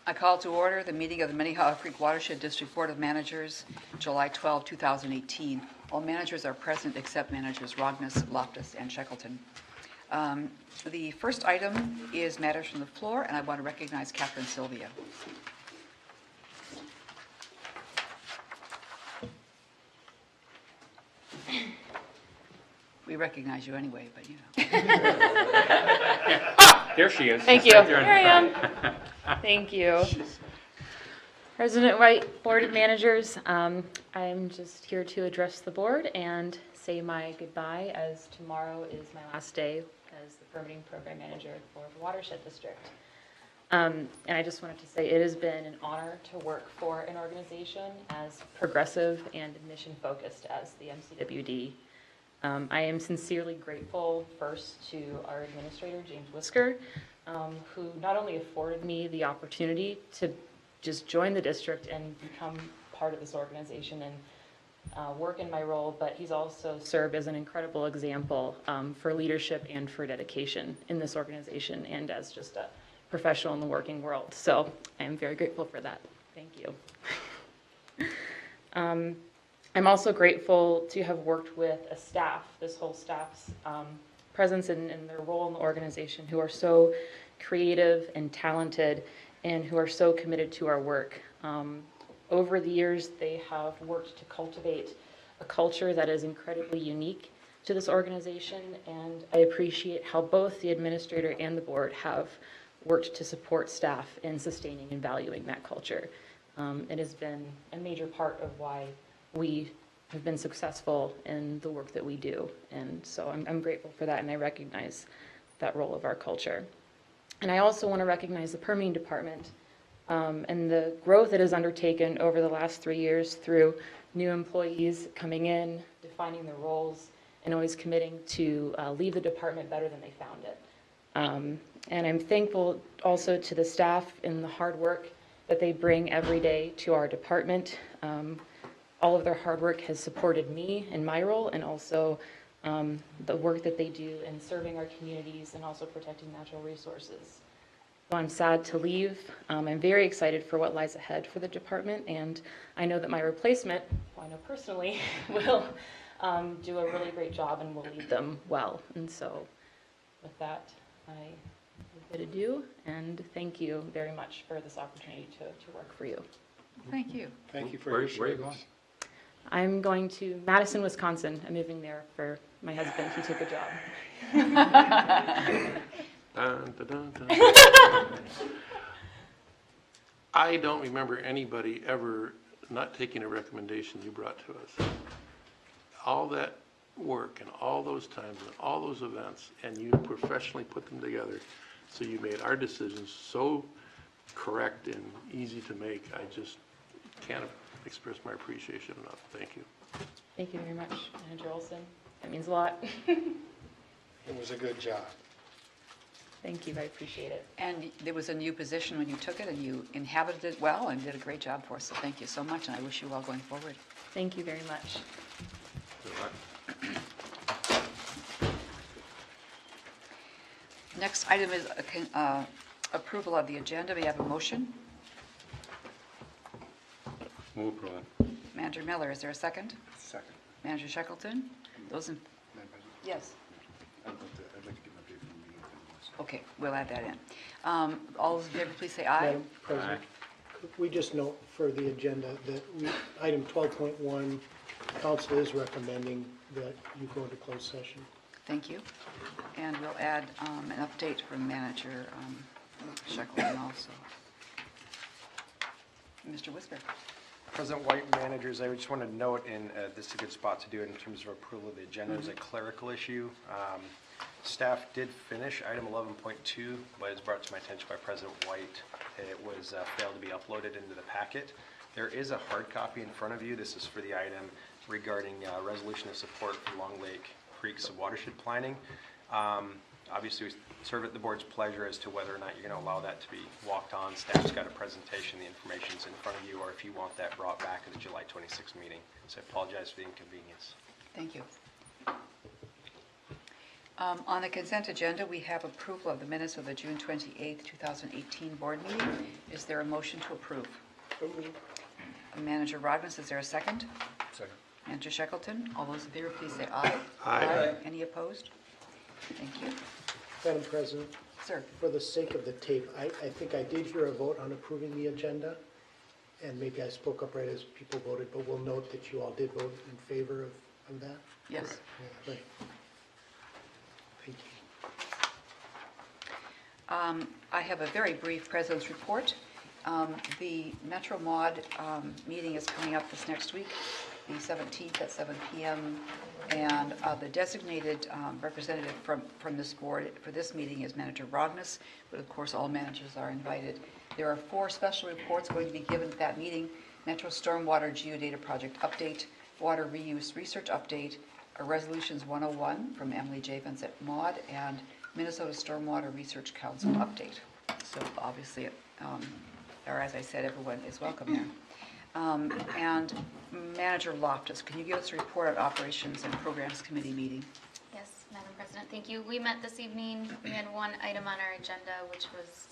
I call to order the meeting of the Minnehaha Creek Watershed District Board of Managers, July 12, 2018. All managers are present except managers Rognus, Loftus, and Shackleton. The first item is matters from the floor, and I want to recognize Catherine Sylvia. We recognize you anyway, but you know. There she is. Thank She's you. right there. Here I am. Thank you. President White, Board of Managers, I'm just here to address the board and say my goodbye, as tomorrow is my last day as the permitting program manager for the Watershed District. And I just wanted to say it has been an honor to work for an organization as progressive and mission-focused as the MCWD. I am sincerely grateful first to our administrator, James Whisker, who not only afforded me the opportunity to just join the district and become part of this organization and work in my role, but he's also served as an incredible example for leadership and for dedication in this organization and as just a professional in the working world. So I am very grateful for that. Thank you. I'm also grateful to have worked with a staff, this whole staff's presence in their role in the organization, who are so creative and talented and who are so committed to our work. Over the years, they have worked to cultivate a culture that is incredibly unique to this organization, and I appreciate how both the administrator and the board have worked to support staff in sustaining and valuing that culture. It has been a major part of why we have been successful in the work that we do. And so I'm grateful for that, and I recognize that role of our culture. And I also want to recognize the permitting department and the growth it has undertaken over the last 3 years through new employees coming in, defining their roles, and always committing to leave the department better than they found it. And I'm thankful also to the staff in the hard work that they bring every day to our department. All of their hard work has supported me in my role, and also the work that they do in serving our communities and also protecting natural resources. So I'm sad to leave. I'm very excited for what lies ahead for the department, and I know that my replacement, who I know personally, will do a really great job and will lead them well. And so with that, I have a bit ado, and thank you very much for this opportunity to work for you. Thank you. Thank you for Where your are you going? service. I'm going to Madison, Wisconsin. I'm moving there for my husband. He took a job. Dun, dun, dun, dun. I don't remember anybody ever not taking a recommendation you brought to us. All that work and all those times and all those events, and you professionally put them together, so you made our decisions so correct and easy to make. I just can't express my appreciation enough. Thank you. Thank you very much, Manager Olson. That means a lot. It was a good job. Thank you, I appreciate it. And there was a new position when you took it, and you inhabited it well and did a great job for us. So thank you so much, and I wish you well going forward. Thank you very much. Good luck. Next item is approval of the agenda. May I have a motion? Move approval. Manager Miller, is there a second? Second. Manager Shackleton? Those in, Madam President, yes. I'd like to get my brief from the meeting. Okay, we'll add that in. All those in favor, please say aye. Madam President, could we just note for the agenda that item 12.1, council is recommending that you go into closed session. Thank you. And we'll add an update from Manager Shackleton also. Mr. Whisker. President White, managers, I just want to note, and this is a good spot to do it in terms of approval of the agenda, is a clerical issue. Staff did finish item 11.2, but it's brought to my attention by President White. It was failed to be uploaded into the packet. There is a hard copy in front of you. This is for the item regarding resolution of support for Long Lake Creek's watershed planning. Obviously, we serve at the board's pleasure as to whether or not you're going to allow that to be walked on. Staff's got a presentation, the information's in front of you, or if you want that brought back at the July 26th meeting. So I apologize for the inconvenience. Thank you. On the consent agenda, we have approval of the minutes of the June 28th, 2018 board meeting. Is there a motion to approve? Manager Rognus, is there a second? Second. Manager Shackleton, all those in favor, please say aye. Aye. Any opposed? Thank you. Madam President, Sir? for the sake of the tape, I think I did hear a vote on approving the agenda, and maybe I spoke up right as people voted, but we'll note that you all did vote in favor of that. Yes. Yeah, right. Thank you. I have a very brief president's report. The Metro Mod meeting is coming up this next week, the 17th at 7 p.m. And the designated representative from this board for this meeting is Manager Rognus, but of course all managers are invited. There are 4 special reports going to be given at that meeting: Metro Stormwater Geodata Project Update, Water Reuse Research Update, a Resolutions 101 from Emily Javens at Mod, and Minnesota Stormwater Research Council Update. So obviously, or as I said, everyone is welcome there. And Manager Loftus, can you give us a report on Operations and Programs Committee meeting? Yes, Madam President, thank you. We met this evening. We had one item on our agenda, which was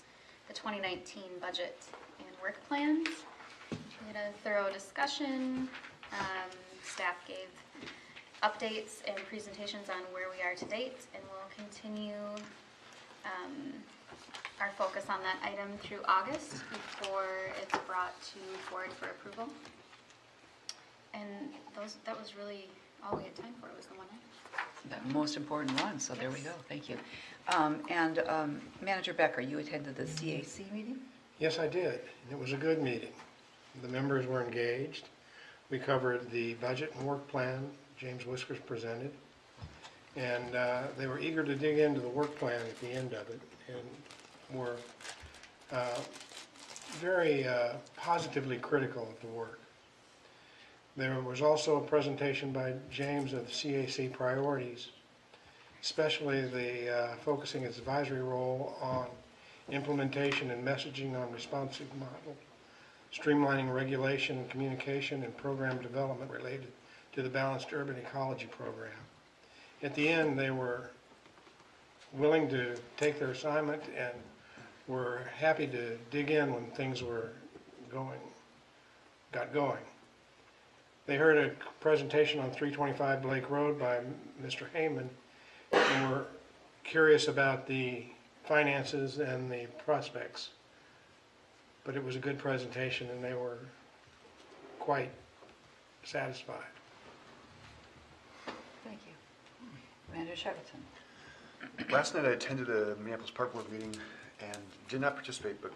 the 2019 budget and work plans. We had a thorough discussion. Staff gave updates and presentations on where we are to date, and we'll continue our focus on that item through August before it's brought to board for approval. And that was really all we had time for, was the one item. The most important one, so there we go, thank you. And Manager Becker, you attended the CAC meeting? Yes, I did. It was a good meeting. The members were engaged. We covered the budget and work plan James Whiskers presented, and they were eager to dig into the work plan at the end of it, and were very positively critical of the work. There was also a presentation by James of the CAC priorities, especially the focusing its advisory role on implementation and messaging on responsive model, streamlining regulation and communication, and program development related to the Balanced Urban Ecology Program. At the end, they were willing to take their assignment and were happy to dig in when things got going. They heard a presentation on 325 Blake Road by Mr. Heyman and were curious about the finances and the prospects. But it was a good presentation and they were quite satisfied. Thank you. Manager Shackleton. Last night I attended a Minneapolis Park Board meeting and did not participate, but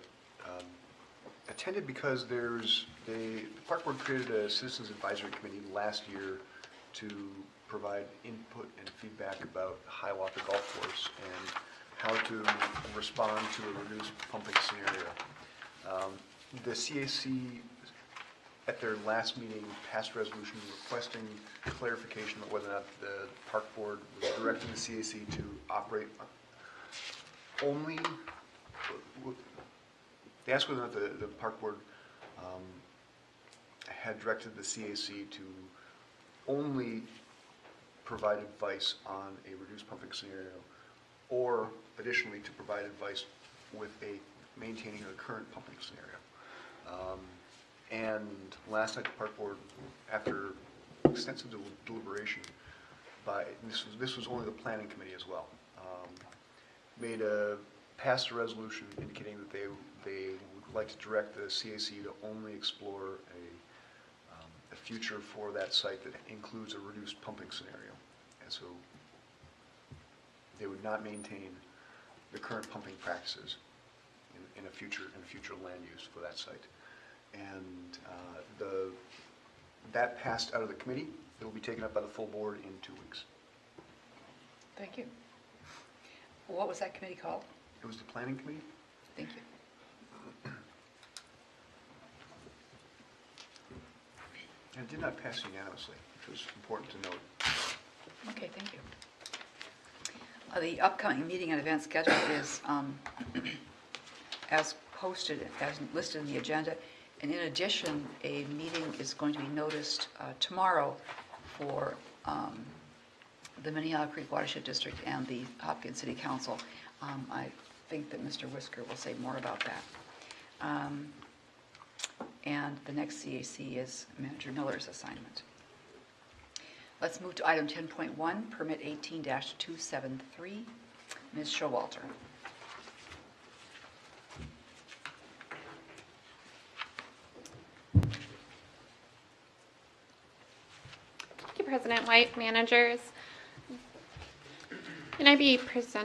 attended because the Park Board created a Citizens Advisory Committee last year to provide input and feedback about Hiawatha Golf Course and how to respond to a reduced pumping scenario. The CAC at their last meeting passed a resolution requesting clarification about whether or not the Park Board was directing the CAC to operate only, they asked whether or not the Park Board had directed the CAC to only provide advice on a reduced pumping scenario, or additionally to provide advice with maintaining the current pumping scenario. And last night the Park Board, after extensive deliberation, this was only the planning committee as well, passed a resolution indicating that they would like to direct the CAC to only explore a future for that site that includes a reduced pumping scenario. And so they would not maintain the current pumping practices in a future land use for that site. And that passed out of the committee. It will be taken up by the full board in 2 weeks. Thank you. What was that committee called? It was the planning committee. Thank you. And it did not pass unanimously, which was important to note. Okay, thank you. The upcoming meeting and event schedule is as posted, as listed in the agenda. And in addition, a meeting is going to be noticed tomorrow for the Minnehaha Creek Watershed District and the Hopkins City Council. I think that Mr. Whisker will say more about that. And the next CAC is Manager Miller's assignment. Let's move to item 10.1, permit 18-273. Ms. Showalter. Thank you, President White, managers. Can I be So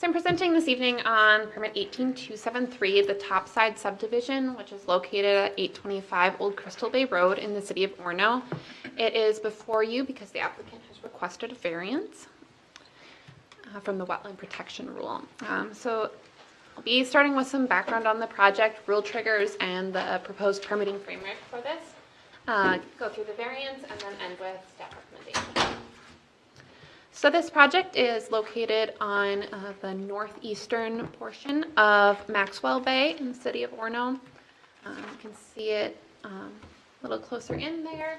I'm presenting this evening on permit 18273, the Topside subdivision, which is located at 825 Old Crystal Bay Road in the city of Orono. It is before you because the applicant has requested a variance from the wetland protection rule. So I'll be starting with some background on the project, rule triggers, and the proposed permitting framework for this. Go through the variance and then end with staff recommendation. So this project is located on the northeastern portion of Maxwell Bay in the city of Orono. You can see it a little closer in there.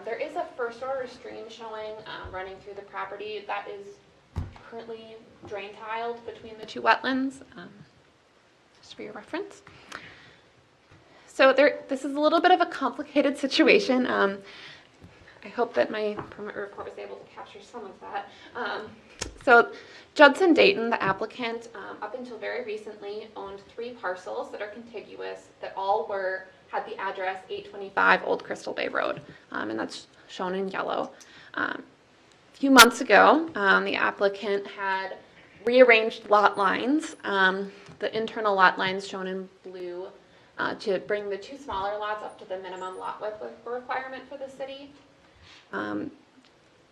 There is a first order stream showing running through the property that is currently drain tiled between the two wetlands, just for your reference. So this is a little bit of a complicated situation. I hope that my permit report was able to capture some of that. So Judson Dayton, the applicant, up until very recently owned 3 parcels that are contiguous that all had the address 825 Old Crystal Bay Road, and that's shown in yellow. A few months ago, the applicant had rearranged lot lines, the internal lot lines shown in blue, to bring the 2 smaller lots up to the minimum lot width requirement for the city.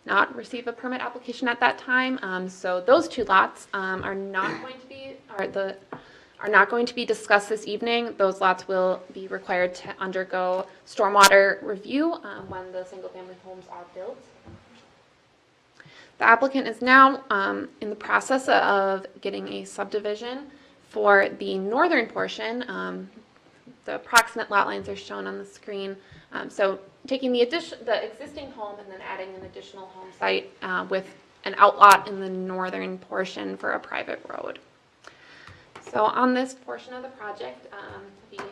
Not receive a permit application at that time, so those 2 lots are not going to be discussed this evening. Those lots will be required to undergo stormwater review when the single-family homes are built. The applicant is now in the process of getting a subdivision for the northern portion. The approximate lot lines are shown on the screen. So taking the existing home and then adding an additional home site with an outlot in the northern portion for a private road. So on this portion of the project, we'll be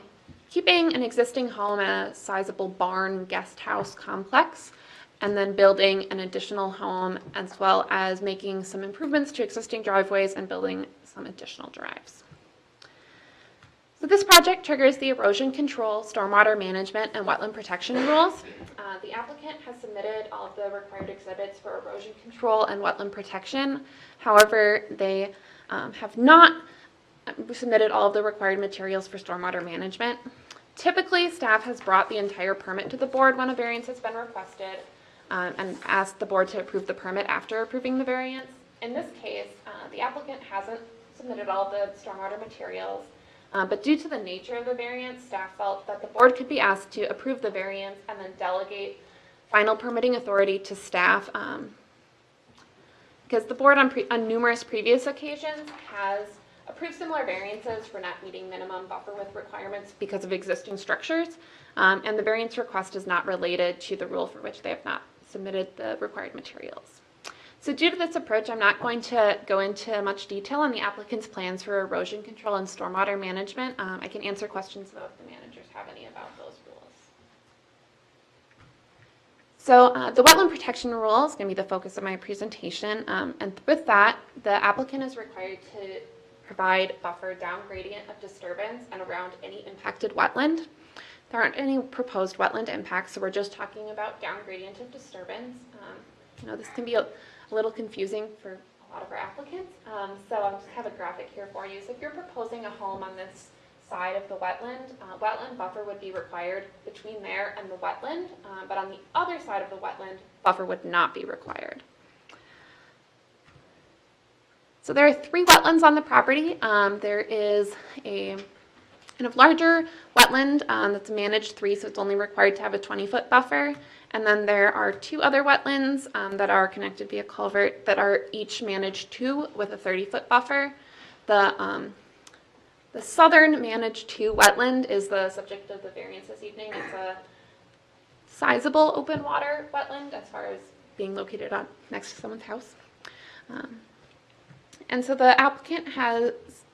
keeping an existing home at a sizable barn guest house complex, and then building an additional home, as well as making some improvements to existing driveways and building some additional drives. So this project triggers the erosion control, stormwater management, and wetland protection rules. The applicant has submitted all of the required exhibits for erosion control and wetland protection. However, they have not submitted all of the required materials for stormwater management. Typically, staff has brought the entire permit to the board when a variance has been requested and asked the board to approve the permit after approving the variance. In this case, the applicant hasn't submitted all of the stormwater materials. But due to the nature of the variance, staff felt that the board could be asked to approve the variance and then delegate final permitting authority to staff, because the board on numerous previous occasions has approved similar variances for not meeting minimum buffer width requirements because of existing structures, and the variance request is not related to the rule for which they have not submitted the required materials. So due to this approach, I'm not going to go into much detail on the applicant's plans for erosion control and stormwater management. I can answer questions though if the managers have any about those rules. So the wetland protection rule is going to be the focus of my presentation. And with that, the applicant is required to provide buffer down gradient of disturbance and around any impacted wetland. There aren't any proposed wetland impacts, so we're just talking about down gradient of disturbance. This can be a little confusing for a lot of our applicants. So I'll just have a graphic here for you. So if you're proposing a home on this side of the wetland buffer would be required between there and the wetland, but on the other side of the wetland, buffer would not be required. So there are 3 wetlands on the property. There is a kind of larger wetland that's managed 3, so it's only required to have a 20-foot buffer. And then there are 2 other wetlands that are connected via culvert that are each managed 2 with a 30-foot buffer. The southern managed 2 wetland is the subject of the variance this evening. It's a sizable open water wetland as far as being located on next to someone's house. And so the applicant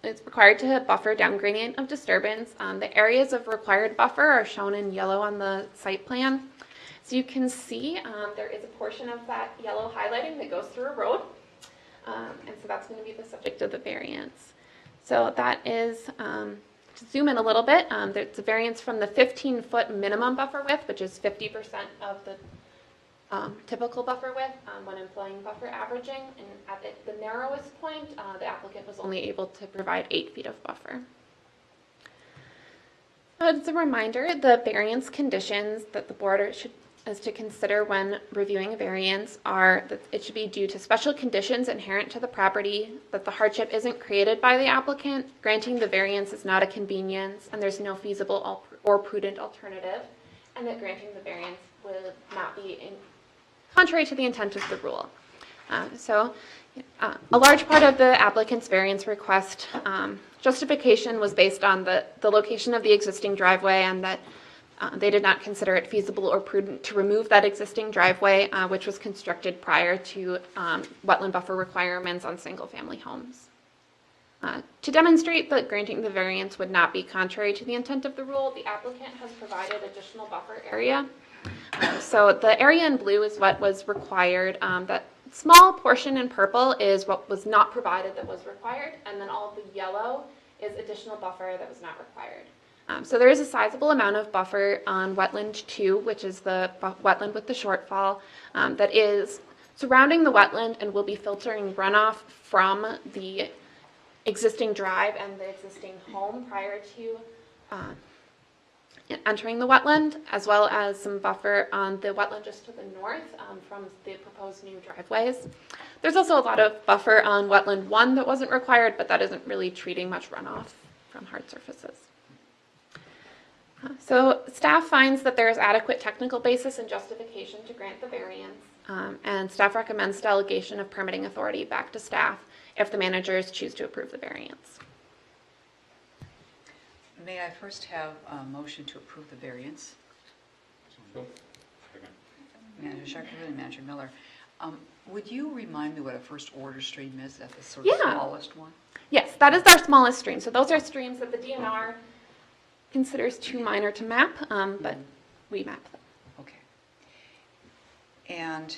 is required to buffer down gradient of disturbance. The areas of required buffer are shown in yellow on the site plan. So you can see there is a portion of that yellow highlighting that goes through a road. And so that's going to be the subject of the variance. So that is, to zoom in a little bit, there's a variance from the 15-foot minimum buffer width, which is 50% of the typical buffer width when employing buffer averaging. And at the narrowest point, the applicant was only able to provide 8 feet of buffer. As a reminder, the variance conditions that the board is to consider when reviewing a variance are that it should be due to special conditions inherent to the property, that the hardship isn't created by the applicant, granting the variance is not a convenience, and there's no feasible or prudent alternative, and that granting the variance would not be contrary to the intent of the rule. A large part of the applicant's variance request justification was based on the location of the existing driveway and that they did not consider it feasible or prudent to remove that existing driveway, which was constructed prior to wetland buffer requirements on single-family homes. To demonstrate that granting the variance would not be contrary to the intent of the rule, the applicant has provided additional buffer area. So the area in blue is what was required. That small portion in purple is what was not provided that was required, and then all of the yellow is additional buffer that was not required. So there is a sizable amount of buffer on wetland 2, which is the wetland with the shortfall, that is surrounding the wetland and will be filtering runoff from the existing drive and the existing home prior to entering the wetland, as well as some buffer on the wetland just to the north from the proposed new driveways. There's also a lot of buffer on wetland 1 that wasn't required, but that isn't really treating much runoff from hard surfaces. So staff finds that there is adequate technical basis and justification to grant the variance, and staff recommends delegation of permitting authority back to staff if the managers choose to approve the variance. May I first have a motion to approve the variance? Manager Shackleton and Manager Miller. Would you remind me what a first order stream is at the sort of smallest one? Yes, that is our smallest stream. So those are streams that the DNR considers too minor to map, but we map them. Okay. And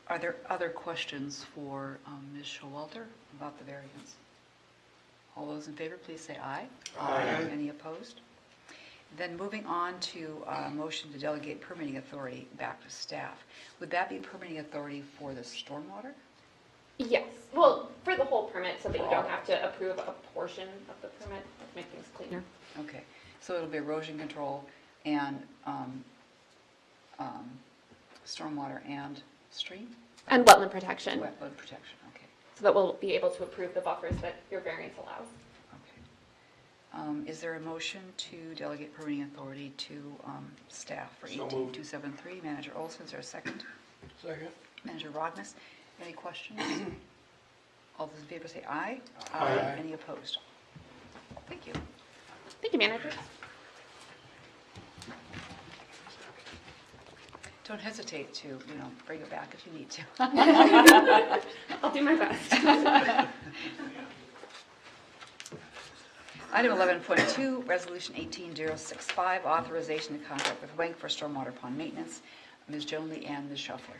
are there other questions for Ms. Showalter about the variance? All those in favor, please say aye. Aye. Any opposed? Then moving on to a motion to delegate permitting authority back to staff. Would that be permitting authority for the stormwater? Yes, well, for the whole permit, so that you don't have to approve a portion of the permit, to make things cleaner. Okay, so it'll be erosion control and stormwater and stream? And wetland protection, Wetland protection, okay. so that we'll be able to approve the buffers that your variance allows. Okay. Is there a motion to delegate permitting authority to staff for So 18273? Manager Olson, is there a second? Second. Manager Rognus, any questions? All those in favor say aye. Aye. Any opposed? Thank you. Thank you, managers. Don't hesitate to, bring it back if you need to. I'll do my best. Item 11.2, Resolution 18065, authorization to contract with Wank for stormwater pond maintenance. Ms. Jonley and Ms. Shuffler.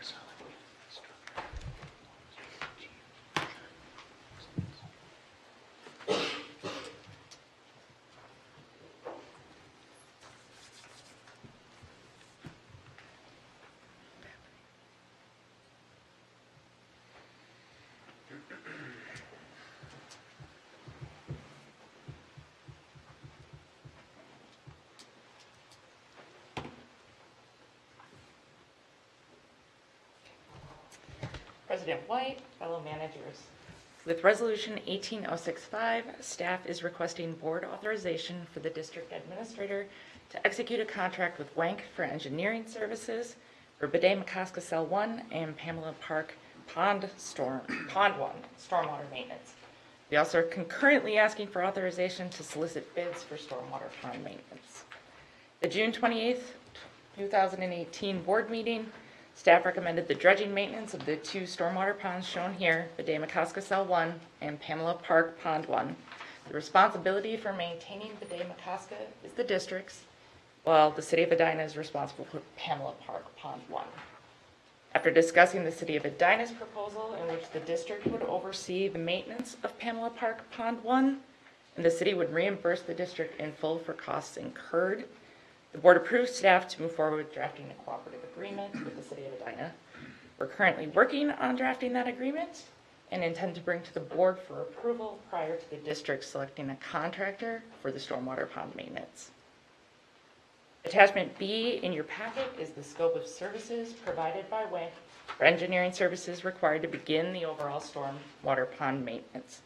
President White, fellow managers. With Resolution 18065, staff is requesting board authorization for the district administrator to execute a contract with Wank for engineering services for Bidet McCoska Cell 1 and Pamela Park Pond 1 stormwater maintenance. We also are concurrently asking for authorization to solicit bids for stormwater pond maintenance. The June 28th, 2018 board meeting, staff recommended the dredging maintenance of the 2 stormwater ponds shown here, the Damacoska Cell 1 and Pamela Park Pond 1. The responsibility for maintaining the Damacoska is the district's, while the City of Edina is responsible for Pamela Park Pond 1. After discussing the City of Edina's proposal in which the district would oversee the maintenance of Pamela Park Pond 1, and the city would reimburse the district in full for costs incurred, the board approved staff to move forward with drafting a cooperative agreement with the City of Edina. We're currently working on drafting that agreement and intend to bring to the board for approval prior to the district selecting a contractor for the stormwater pond maintenance. Attachment B in your packet is the scope of services provided by WIC for engineering services required to begin the overall stormwater pond maintenance.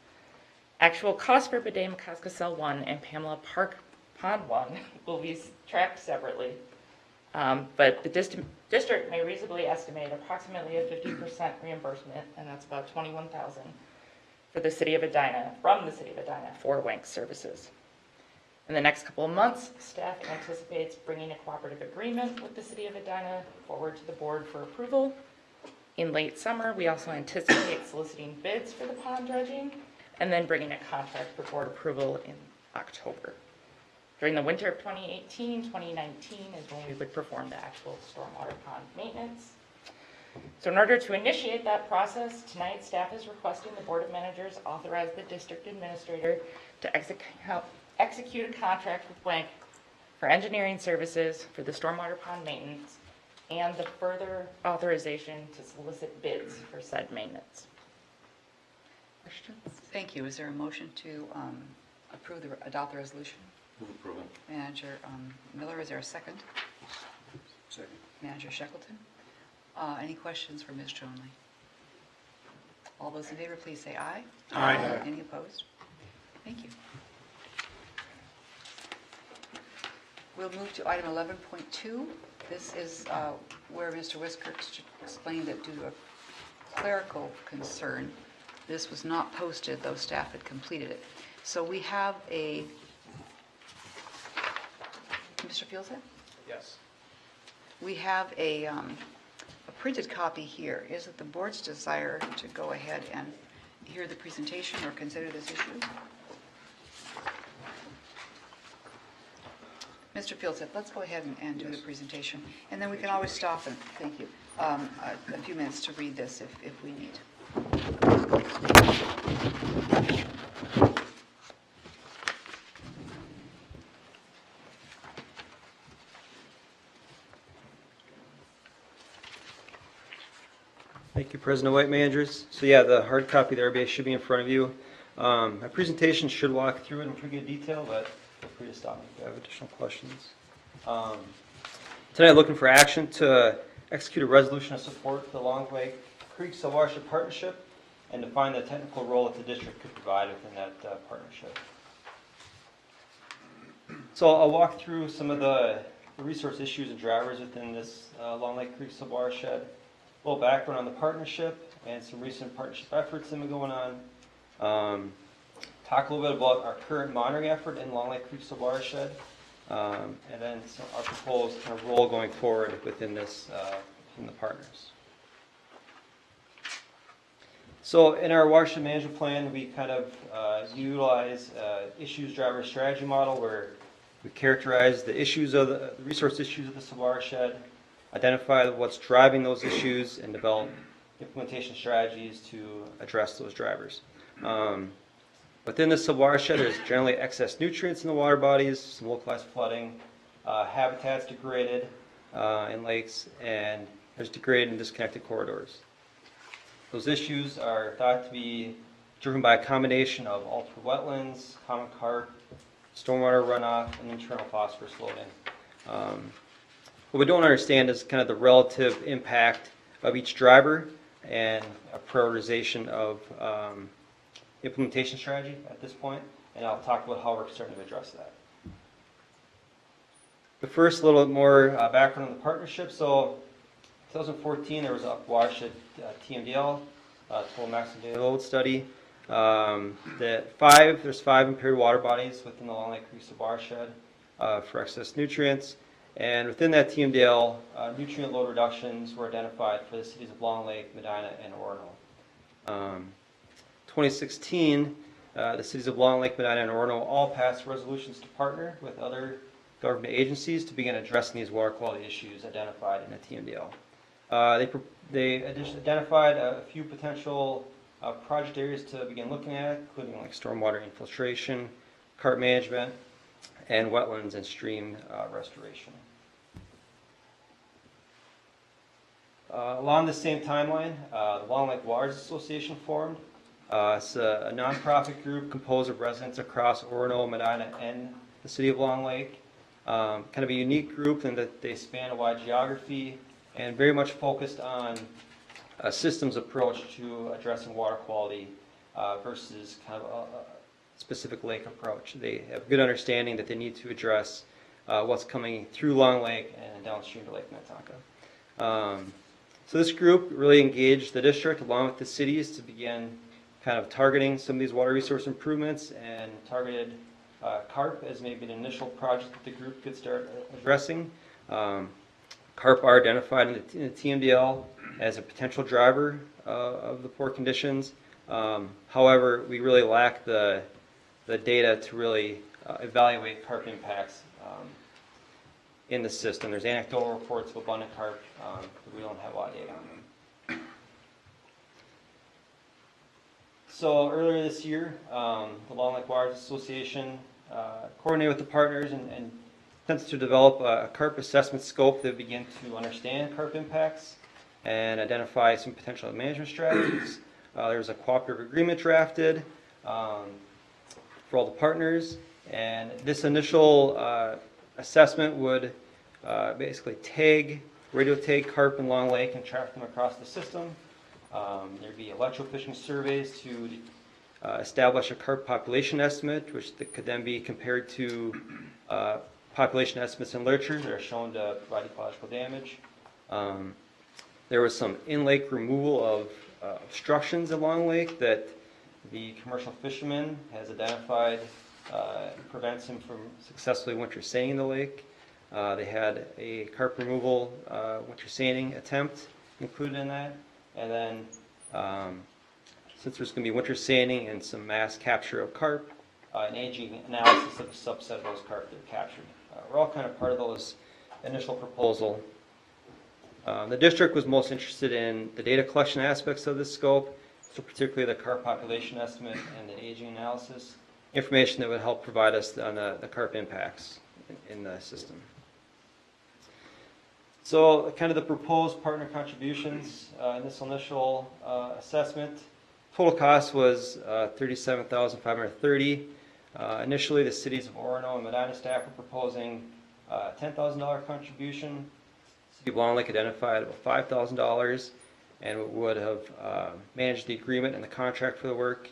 Actual costs for Damacoska Cell 1 and Pamela Park Pond 1 will be tracked separately, but the district may reasonably estimate approximately a 50% reimbursement, and that's about $21,000 for the City of Edina, from the City of Edina for WIC services. In the next couple of months, staff anticipates bringing a cooperative agreement with the City of Edina forward to the board for approval. In late summer, we also anticipate soliciting bids for the pond dredging and then bringing a contract for board approval in October. During the winter of 2018-2019 is when we would perform the actual stormwater pond maintenance. So in order to initiate that process, tonight staff is requesting the Board of Managers authorize the district administrator to execute a contract with WIC for engineering services for the stormwater pond maintenance and the further authorization to solicit bids for said maintenance. Questions? Thank you. Is there a motion to adopt the resolution? Move approval. Manager Miller, is there a second? Second. Manager Shackleton? Any questions for Ms. Tronley? All those in favor, please say aye. Aye. Any opposed? Thank you. We'll move to item 11.2. This is where Mr. Whisker explained that due to a clerical concern, this was not posted, though staff had completed it. So we have a, Mr. Fieldset? Yes. We have a printed copy here. Is it the board's desire to go ahead and hear the presentation or consider this issue? Mr. Fieldset, let's go ahead and do the presentation, and then we can always stop and, thank you, a few minutes to read this if we need. Thank you, President White, managers. So yeah, the hard copy of the RBA should be in front of you. My presentation should walk through it in pretty good detail, but feel free to stop me if you have additional questions. Tonight, looking for action to execute a resolution of support for the Long Lake Creek Watershed Partnership and define the technical role that the district could provide within that partnership. So I'll walk through some of the resource issues and drivers within this Long Lake Creek Watershed. A little background on the partnership and some recent partnership efforts that have been going on. Talk a little bit about our current monitoring effort in Long Lake Creek Watershed, and then our proposed kind of role going forward within this, in the partners. So in our watershed management plan, we kind of utilize issues driver strategy model where we characterize the issues of the resource issues of the watershed, identify what's driving those issues, and develop implementation strategies to address those drivers. Within the subwatershed, there's generally excess nutrients in the water bodies, some localized flooding, habitats degraded in lakes, and there's degraded and disconnected corridors. Those issues are thought to be driven by a combination of altered wetlands, common carp, stormwater runoff, and internal phosphorus loading. What we don't understand is kind of the relative impact of each driver and a prioritization of implementation strategy at this point, and I'll talk about how we're starting to address that. But first, a little bit more background on the partnership. So, 2014, there was a watershed TMDL, total maximum daily load study. There's 5 impaired water bodies within the Long Lake Creek watershed for excess nutrients. And within that TMDL, nutrient load reductions were identified for the cities of Long Lake, Medina, and Orono. 2016, the cities of Long Lake, Medina, and Orono all passed resolutions to partner with other government agencies to begin addressing these water quality issues identified in the TMDL. They identified a few potential project areas to begin looking at, including like stormwater infiltration, carp management, and wetlands and stream restoration. Along the same timeline, the Long Lake Waters Association formed. It's a nonprofit group composed of residents across Orono, Medina, and the city of Long Lake. Kind of a unique group in that they span a wide geography and very much focused on a systems approach to addressing water quality versus kind of a specific lake approach. They have a good understanding that they need to address what's coming through Long Lake and downstream to Lake Minnetonka. So this group really engaged the district along with the cities to begin kind of targeting some of these water resource improvements and targeted carp as maybe an initial project that the group could start addressing. Carp are identified in the TMDL as a potential driver of the poor conditions. However, we really lack the data to really evaluate carp impacts in the system. There's anecdotal reports of abundant carp, but we don't have a lot of data on them. So earlier this year, the Long Lake Waters Association coordinated with the partners and attempts to develop a carp assessment scope that begin to understand carp impacts and identify some potential management strategies. There was a cooperative agreement drafted for all the partners, and this initial assessment would basically radio tag carp in Long Lake and track them across the system. There'd be electrofishing surveys to establish a carp population estimate, which could then be compared to population estimates in literature that are shown to provide ecological damage. There was some in-lake removal of obstructions in Long Lake that the commercial fisherman has identified prevents him from successfully winter seining in the lake. They had a carp removal winter seining attempt included in that. And then since there's going to be winter seining and some mass capture of carp, an aging analysis of a subset of those carp that are captured. We're all kind of part of those initial proposal. The district was most interested in the data collection aspects of this scope, so particularly the carp population estimate and the aging analysis, information that would help provide us on the carp impacts in the system. So kind of the proposed partner contributions in this initial assessment. Total cost was $37,530. Initially, the cities of Orono and Medina staff were proposing a $10,000 contribution. City of Long Lake identified about $5,000 and would have managed the agreement and the contract for the work.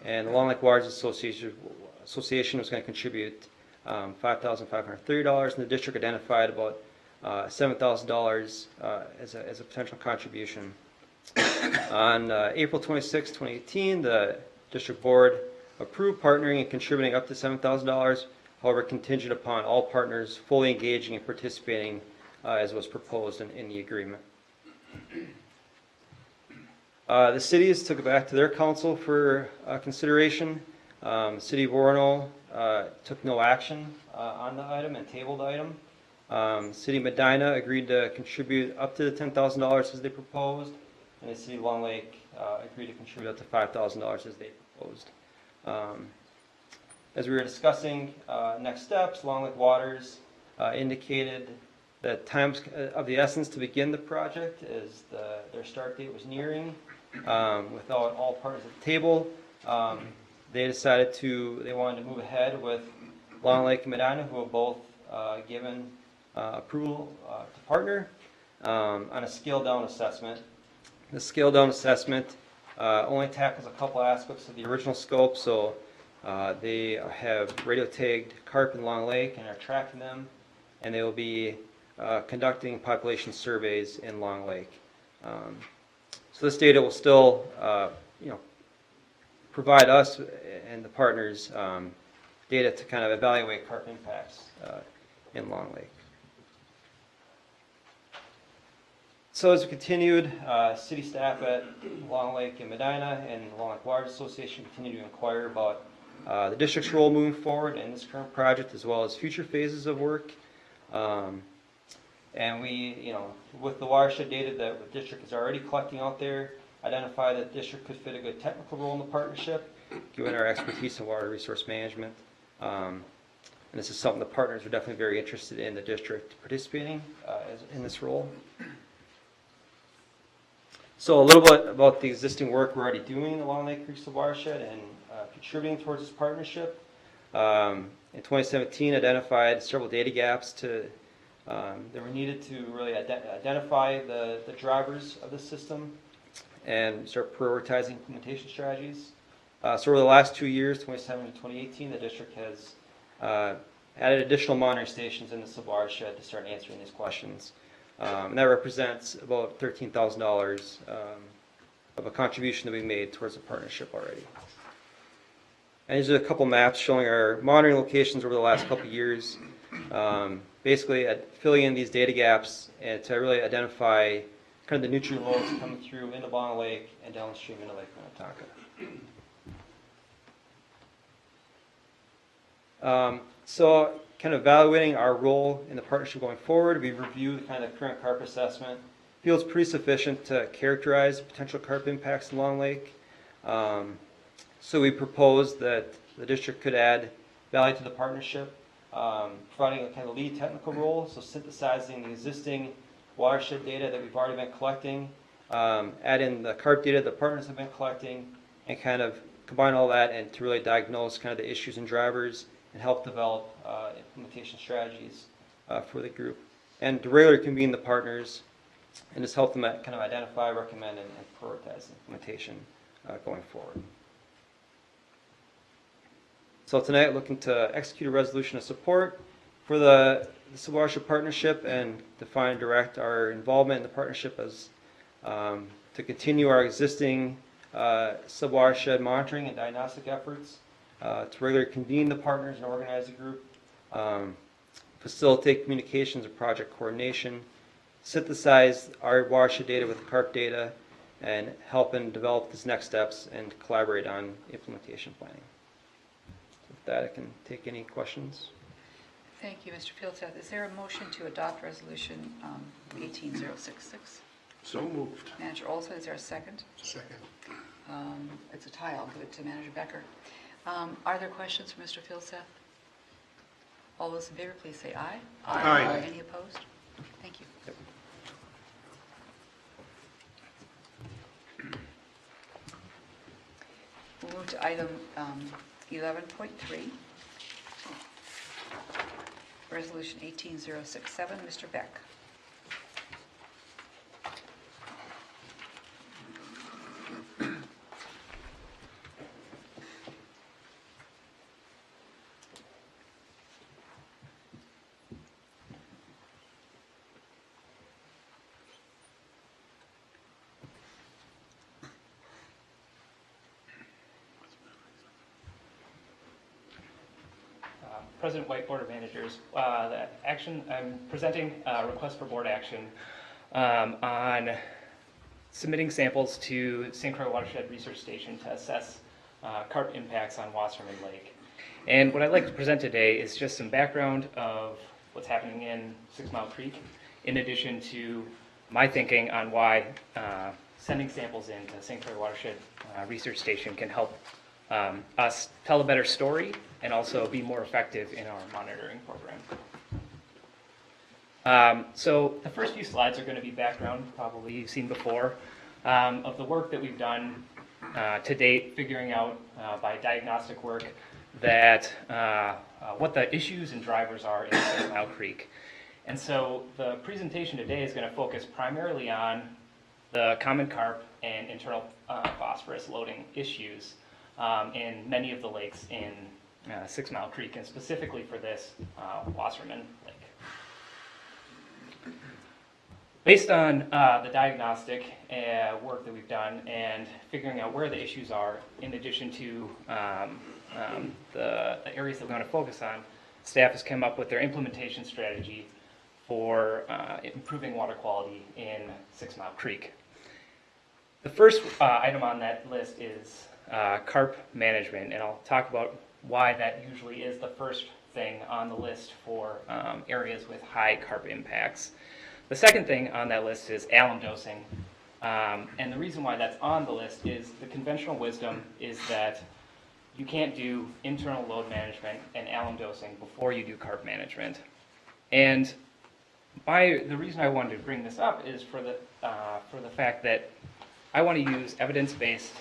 And the Long Lake Waters Association was going to contribute $5,530, and the district identified about $7,000 as a potential contribution. On April 26, 2018, the district board approved partnering and contributing up to $7,000, however contingent upon all partners fully engaging and participating as was proposed in the agreement. The cities took it back to their council for consideration. The city of Orono took no action on the item and tabled the item. City of Medina agreed to contribute up to the $10,000 as they proposed, and the city of Long Lake agreed to contribute up to $5,000 as they proposed. As we were discussing next steps, Long Lake Waters indicated that times of the essence to begin the project as their start date was nearing. Without all partners at the table, they decided they wanted to move ahead with Long Lake and Medina, who have both given approval to partner on a scaled-down assessment. The scaled-down assessment only tackles a couple aspects of the original scope, so they have radio-tagged carp in Long Lake and are tracking them, and they will be conducting population surveys in Long Lake. So this data will still, provide us and the partners data to kind of evaluate carp impacts in Long Lake. So as we continued, city staff at Long Lake and Medina and the Long Lake Waters Association continue to inquire about the district's role moving forward in this current project, as well as future phases of work. And we, with the watershed data that the district is already collecting out there, identify that the district could fit a good technical role in the partnership, given our expertise in water resource management. And this is something the partners are definitely very interested in the district participating in this role. So a little bit about the existing work we're already doing along Lake Creek watershed and contributing towards this partnership. In 2017, identified several data gaps that were needed to really identify the drivers of the system and start prioritizing implementation strategies. So over the last 2 years, 2017 to 2018, the district has added additional monitoring stations in the sub-watershed to start answering these questions. And that represents about $13,000 of a contribution that we made towards the partnership already. And these are a couple maps showing our monitoring locations over the last couple years. Basically, filling in these data gaps and to really identify kind of the nutrient loads coming through into Long Lake and downstream into Lake Minnetonka. So kind of evaluating our role in the partnership going forward, we reviewed kind of the current carp assessment. Feels pretty sufficient to characterize potential carp impacts in Long Lake. So we proposed that the district could add value to the partnership, providing a kind of lead technical role, so synthesizing the existing watershed data that we've already been collecting, add in the carp data the partners have been collecting, and kind of combine all that and to really diagnose kind of the issues and drivers and help develop implementation strategies for the group. And to regularly convene the partners and just help them kind of identify, recommend, and prioritize implementation going forward. So tonight, looking to execute a resolution of support for the sub-watershed partnership and define and direct our involvement in the partnership as to continue our existing sub-watershed monitoring and diagnostic efforts, to regularly convene the partners and organize a group, facilitate communications and project coordination, synthesize our watershed data with carp data, and help and develop these next steps and collaborate on implementation planning. With that, I can take any questions. Thank you, Mr. Fieldstaff. Is there a motion to adopt Resolution 18066? So moved. Manager Olson, is there a second? Second. It's a tie. I'll give it to Manager Becker. Are there questions for Mr. Fieldstaff? All those in favor, please say aye. Aye. Any opposed? Thank you. Yep. We'll move to item 11.3. Resolution 18067, Mr. Beck. President White, Board of Managers, the action I'm presenting a request for board action on submitting samples to St. Croix Watershed Research Station to assess carp impacts on Wasserman Lake. And what I'd like to present today is just some background of what's happening in 6 Mile Creek, in addition to my thinking on why sending samples in to St. Croix Watershed Research Station can help us tell a better story and also be more effective in our monitoring program. So the first few slides are going to be background, probably you've seen before, of the work that we've done to date, figuring out by diagnostic work that what the issues and drivers are in 6 Mile Creek. And so the presentation today is going to focus primarily on the common carp and internal phosphorus loading issues in many of the lakes in 6 Mile Creek, and specifically for this, Wasserman Lake. Based on the diagnostic work that we've done and figuring out where the issues are, in addition to the areas that we want to focus on, staff has come up with their implementation strategy for improving water quality in 6 Mile Creek. The first item on that list is carp management, and I'll talk about why that usually is the first thing on the list for areas with high carp impacts. The second thing on that list is alum dosing, and the reason why that's on the list is the conventional wisdom is that you can't do internal load management and alum dosing before you do carp management. And the reason I wanted to bring this up is for the fact that I want to use evidence-based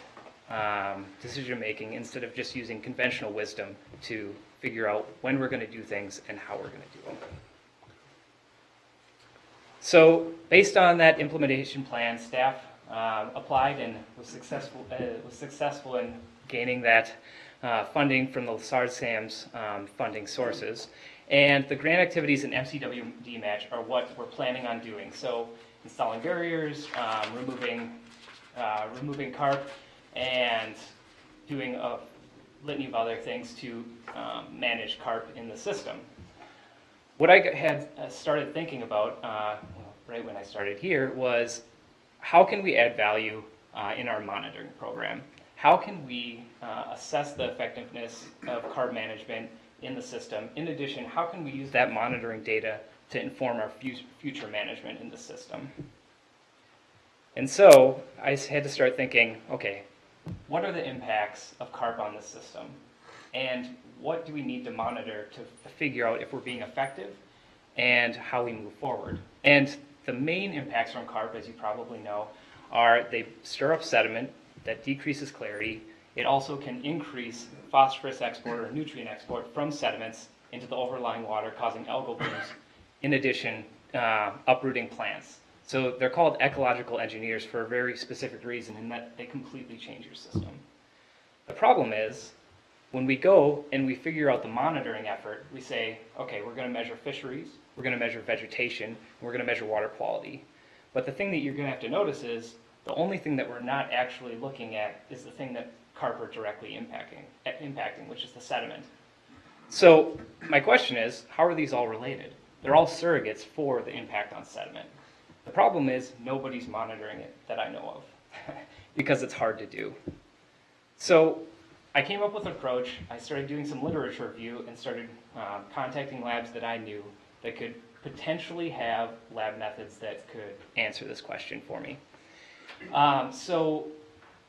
decision making instead of just using conventional wisdom to figure out when we're going to do things and how we're going to do them. So based on that implementation plan, staff applied and was successful in gaining that funding from the SARS-SAM's funding sources. And the grant activities in MCWD match are what we're planning on doing. So installing barriers, removing carp, and doing a litany of other things to manage carp in the system. What I had started thinking about right when I started here was how can we add value in our monitoring program? How can we assess the effectiveness of carp management in the system? In addition, how can we use that monitoring data to inform our future management in the system? And so I had to start thinking, okay, what are the impacts of carp on the system? And what do we need to monitor to figure out if we're being effective and how we move forward? And the main impacts from carp, as you probably know, are they stir up sediment that decreases clarity. It also can increase phosphorus export or nutrient export from sediments into the overlying water, causing algal blooms, in addition, uprooting plants. So they're called ecological engineers for a very specific reason in that they completely change your system. The problem is, when we go and we figure out the monitoring effort, we say, okay, we're going to measure fisheries, we're going to measure vegetation, and we're going to measure water quality. But the thing that you're going to have to notice is the only thing that we're not actually looking at is the thing that carp are directly impacting, which is the sediment. So my question is, how are these all related? They're all surrogates for the impact on sediment. The problem is nobody's monitoring it that I know of because it's hard to do. So I came up with an approach. I started doing some literature review and started contacting labs that I knew that could potentially have lab methods that could answer this question for me. So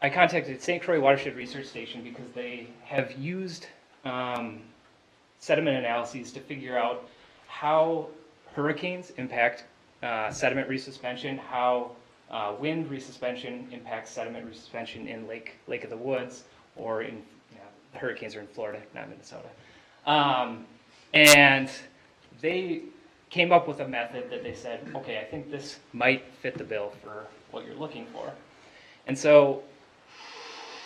I contacted St. Croix Watershed Research Station because they have used sediment analyses to figure out how hurricanes impact sediment resuspension, how wind resuspension impacts sediment resuspension in Lake of the Woods, or in the hurricanes are in Florida, not Minnesota. And they came up with a method that they said, okay, I think this might fit the bill for what you're looking for. And so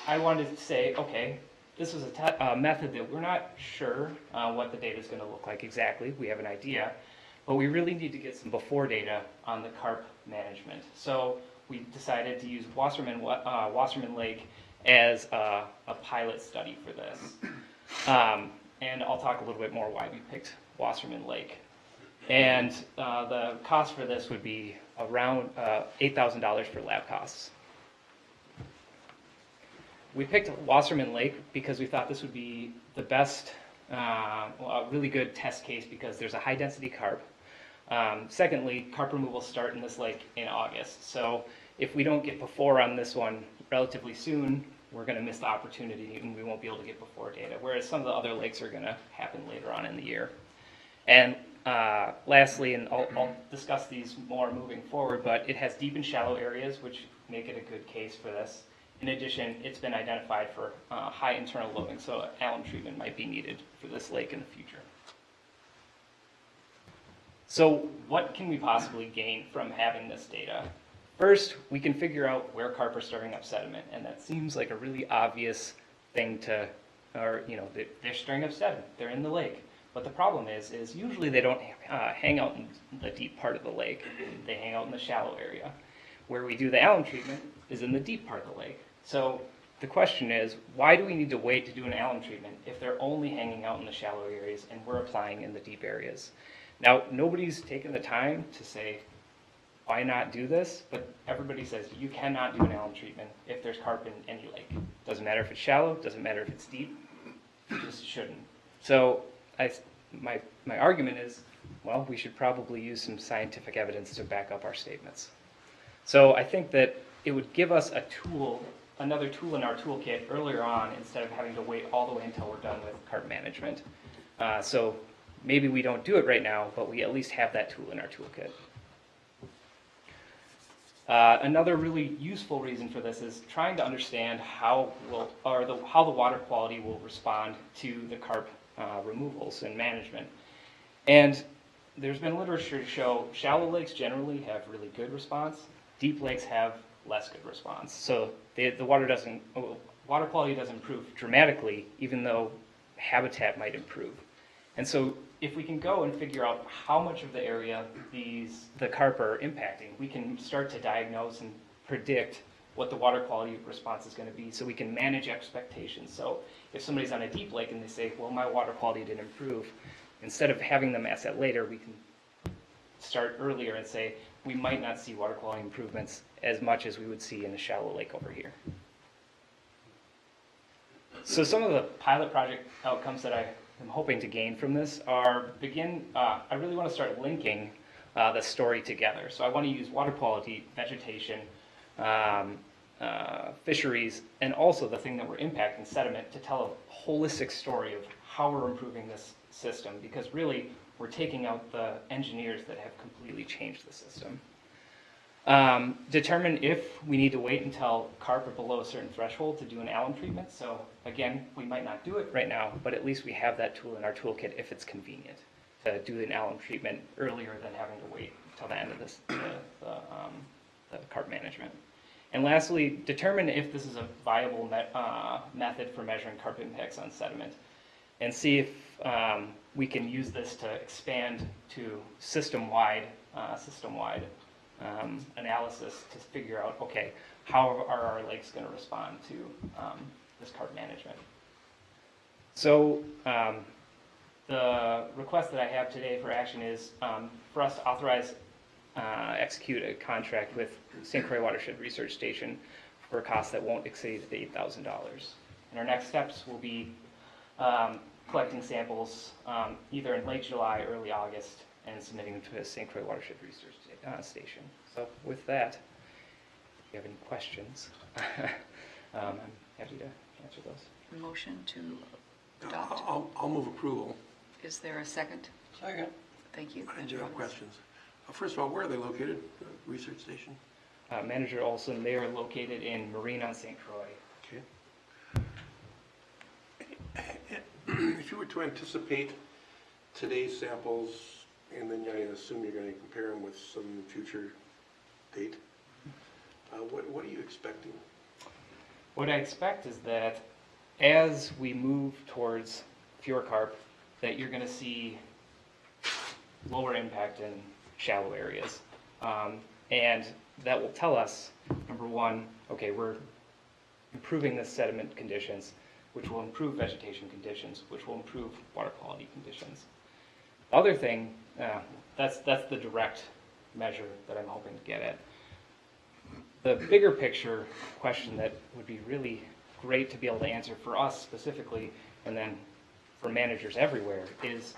I wanted to say, okay, this is a method that we're not sure what the data is going to look like exactly. We have an idea, but we really need to get some before data on the carp management. So we decided to use Wasserman Lake as a pilot study for this. And I'll talk a little bit more why we picked Wasserman Lake. And the cost for this would be around $8,000 for lab costs. We picked Wasserman Lake because we thought this would be the best, a really good test case because there's a high density carp. Secondly, carp removal start in this lake in August. So if we don't get before on this one relatively soon, we're going to miss the opportunity and we won't be able to get before data, whereas some of the other lakes are going to happen later on in the year. And lastly, and I'll discuss these more moving forward, but it has deep and shallow areas, which make it a good case for this. In addition, it's been identified for high internal loading, so alum treatment might be needed for this lake in the future. So what can we possibly gain from having this data? First, we can figure out where carp are stirring up sediment, and that seems like a really obvious thing to, or they're stirring up sediment, they're in the lake. But the problem is usually they don't hang out in the deep part of the lake, they hang out in the shallow area. Where we do the alum treatment is in the deep part of the lake. So the question is, why do we need to wait to do an alum treatment if they're only hanging out in the shallow areas and we're applying in the deep areas? Now, nobody's taken the time to say, why not do this? But everybody says you cannot do an alum treatment if there's carp in any lake. Doesn't matter if it's shallow, doesn't matter if it's deep, you just shouldn't. So my argument is, well, we should probably use some scientific evidence to back up our statements. So I think that it would give us a tool, another tool in our toolkit earlier on, instead of having to wait all the way until we're done with carp management. So maybe we don't do it right now, but we at least have that tool in our toolkit. Another really useful reason for this is trying to understand how the water quality will respond to the carp removals and management. And there's been literature to show shallow lakes generally have really good response. Deep lakes have less good response. So the water quality doesn't improve dramatically, even though habitat might improve. And so if we can go and figure out how much of the area the carp are impacting, we can start to diagnose and predict what the water quality response is going to be, so we can manage expectations. So if somebody's on a deep lake and they say, well, my water quality didn't improve, instead of having them ask that later, we can start earlier and say, we might not see water quality improvements as much as we would see in a shallow lake over here. So some of the pilot project outcomes that I am hoping to gain from this are I really want to start linking the story together. So I want to use water quality, vegetation, fisheries, and also the thing that we're impacting, sediment, to tell a holistic story of how we're improving this system, because really we're taking out the engineers that have completely changed the system. Determine if we need to wait until carp are below a certain threshold to do an alum treatment. So again, we might not do it right now, but at least we have that tool in our toolkit if it's convenient to do an alum treatment earlier than having to wait until the end of the carp management. And lastly, determine if this is a viable method for measuring carp impacts on sediment, and see if we can use this to expand to system-wide analysis to figure out, okay, how are our lakes going to respond to this carp management? So the request that I have today for action is for us to authorize execute a contract with St. Croix Watershed Research Station for a cost that won't exceed $8,000. And our next steps will be collecting samples either in late July, early August, and submitting them to the St. Croix Watershed Research Station. So with that, if you have any questions, I'm happy to answer those. Motion to adopt. I'll move approval. Is there a second? Second. Thank you. I do have questions. First of all, where are they located, the research station? Manager Olson, they are located in Marine on St. Croix. Okay. If you were to anticipate today's samples, and then I assume you're going to compare them with some future date, what are you expecting? What I expect is that as we move towards fewer carp, that you're going to see lower impact in shallow areas. And that will tell us, number one, okay, we're improving the sediment conditions, which will improve vegetation conditions, which will improve water quality conditions. The other thing, that's the direct measure that I'm hoping to get at. The bigger picture question that would be really great to be able to answer for us specifically, and then for managers everywhere, is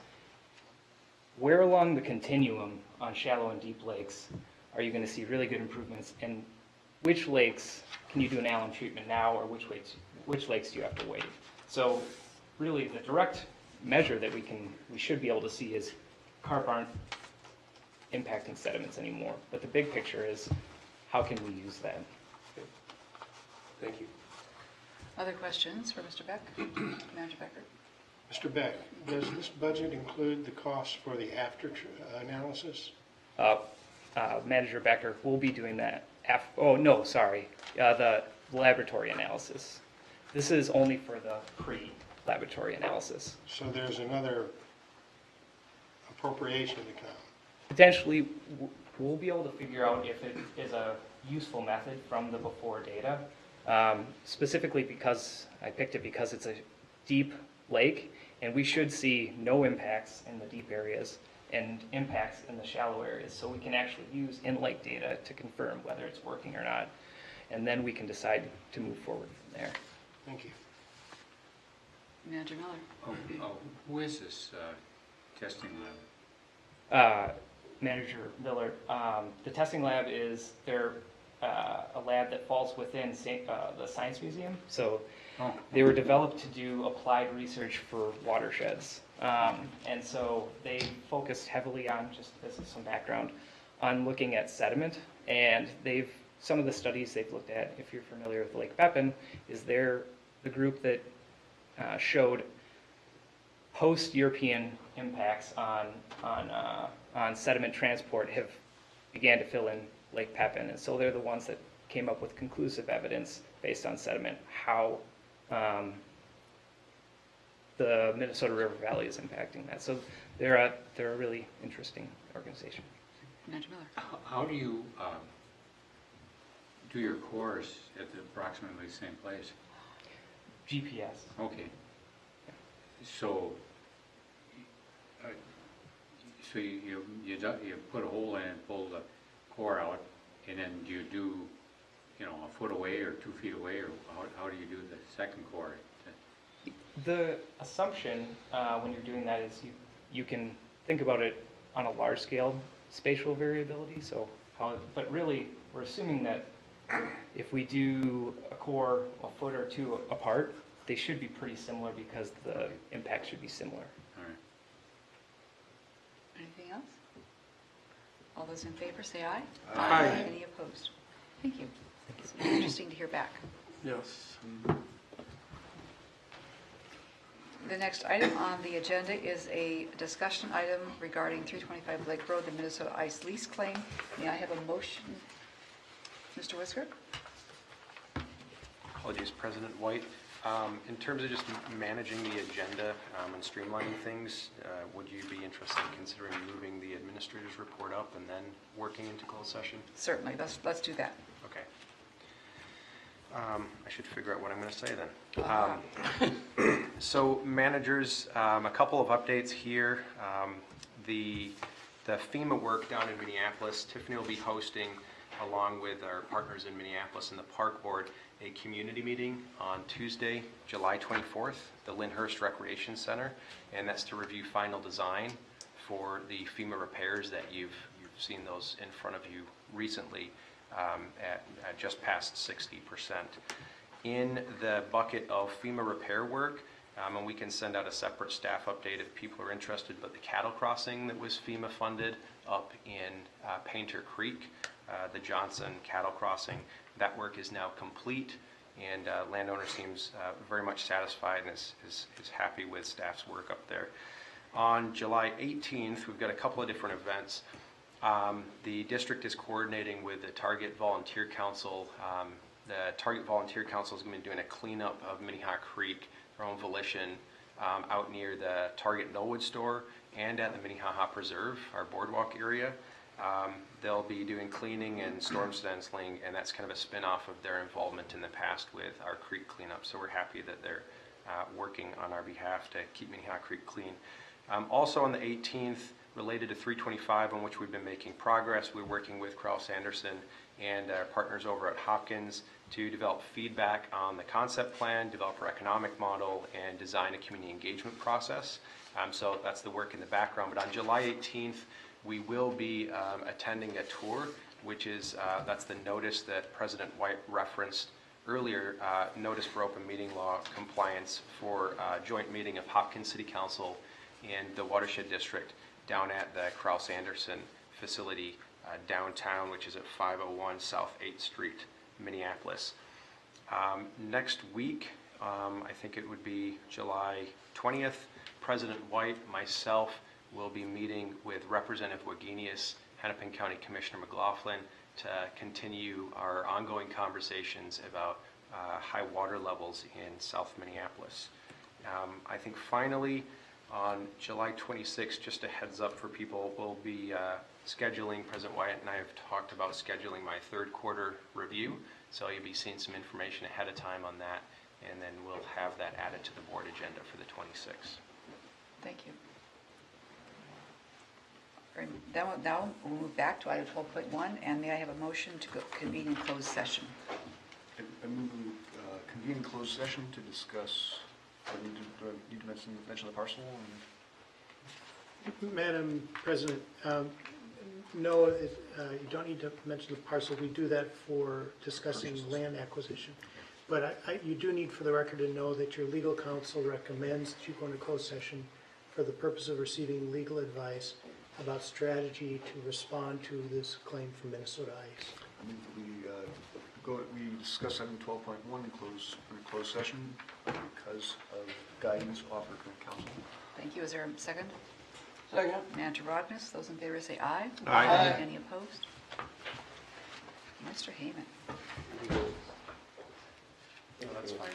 where along the continuum on shallow and deep lakes are you going to see really good improvements, and which lakes can you do an alum treatment now, or which lakes do you have to wait? So really the direct measure that we should be able to see is carp aren't impacting sediments anymore. But the big picture is, how can we use that? Thank you. Other questions for Mr. Beck? Manager Becker? Mr. Beck, does this budget include the costs for the after analysis? Manager Becker will be doing that. The laboratory analysis. This is only for the pre-laboratory analysis. So there's another appropriation to come. Potentially, we'll be able to figure out if it is a useful method from the before data. Specifically because I picked it because it's a deep lake, and we should see no impacts in the deep areas and impacts in the shallow areas, so we can actually use in-lake data to confirm whether it's working or not, and then we can decide to move forward from there. Thank you. Manager Miller. Who is this testing lab? Manager Miller, the testing lab is a lab that falls within the Science Museum. So they were developed to do applied research for watersheds. And so they focused heavily on, just as some background, on looking at sediment. And some of the studies they've looked at, if you're familiar with Lake Pepin, is the group that showed post-European impacts on sediment transport began to fill in Lake Pepin. And so they're the ones that came up with conclusive evidence based on sediment, how the Minnesota River Valley is impacting that. So they're a really interesting organization. Manager Miller. How do you do your course at approximately the same place? GPS. Okay. So, you put a hole in and pull the core out, and then do you do, a foot away or 2 feet away, or how do you do the second core? The assumption when you're doing that is you can think about it on a large scale spatial variability. But really we're assuming that if we do a core a foot or two apart, they should be pretty similar because the impact should be similar. All right. Anything else? All those in favor say aye. Aye. Any opposed? Thank you. It's interesting to hear back. Yes. The next item on the agenda is a discussion item regarding 325 Lake Road, the Minnesota Ice lease claim. May I have a motion? Mr. Whisker? Apologies, President White. In terms of just managing the agenda and streamlining things, would you be interested in considering moving the administrator's report up and then working into closed session? Certainly. Let's do that. Okay. I should figure out what I'm going to say then. So managers, a couple of updates here. The FEMA work down in Minneapolis, Tiffany will be hosting, along with our partners in Minneapolis and the Park Board, a community meeting on Tuesday, July 24th, the Lyndhurst Recreation Center, and that's to review final design for the FEMA repairs that you've seen those in front of you recently at just past 60%. In the bucket of FEMA repair work, and we can send out a separate staff update if people are interested, but the cattle crossing that was FEMA funded up in Painter Creek, the Johnson cattle crossing, that work is now complete, and landowner seems very much satisfied and is happy with staff's work up there. On July 18th, we've got a couple of different events. The district is coordinating with the Target Volunteer Council. The Target Volunteer Council is going to be doing a cleanup of Minnehaha Creek, their own volition, out near the Target Millwood store and at the Minnehaha Preserve, our boardwalk area. They'll be doing cleaning and storm stenciling, and that's kind of a spin-off of their involvement in the past with our creek cleanup. So we're happy that they're working on our behalf to keep Minnehaha Creek clean. Also on the 18th, related to 325, on which we've been making progress, we're working with Krause Anderson and our partners over at Hopkins to develop feedback on the concept plan, develop our economic model, and design a community engagement process. So that's the work in the background. But on July 18th, we will be attending a tour, which is, that's the notice that President White referenced earlier, notice for open meeting law compliance for a joint meeting of Hopkins City Council and the Watershed District down at the Krause Anderson facility downtown, which is at 501 South 8th Street, Minneapolis. Next week, I think it would be July 20th, President White, myself, will be meeting with Representative Wagenius, Hennepin County Commissioner McLaughlin, to continue our ongoing conversations about high water levels in South Minneapolis. I think finally, on July 26th, just a heads up for people, we'll be scheduling, President Wyatt and I have talked about scheduling my third quarter review, so you'll be seeing some information ahead of time on that, and then we'll have that added to the board agenda for the 26th. Thank you. Now we'll move back to item 12.1, and may I have a motion to convene in closed session? I move we convene in closed session to discuss, do I need to mention the parcel? Madam President, no, you don't need to mention the parcel. We do that for discussing land acquisition. But you do need for the record to know that your legal counsel recommends that you go into closed session for the purpose of receiving legal advice about strategy to respond to this claim from Minnesota Ice. I move that we discuss item 12.1 in closed session because of guidance offered from counsel. Thank you. Is there a second? Second. Manager Rognus, those in favor say aye. Aye. Any opposed? Mr. Heyman. That's fine.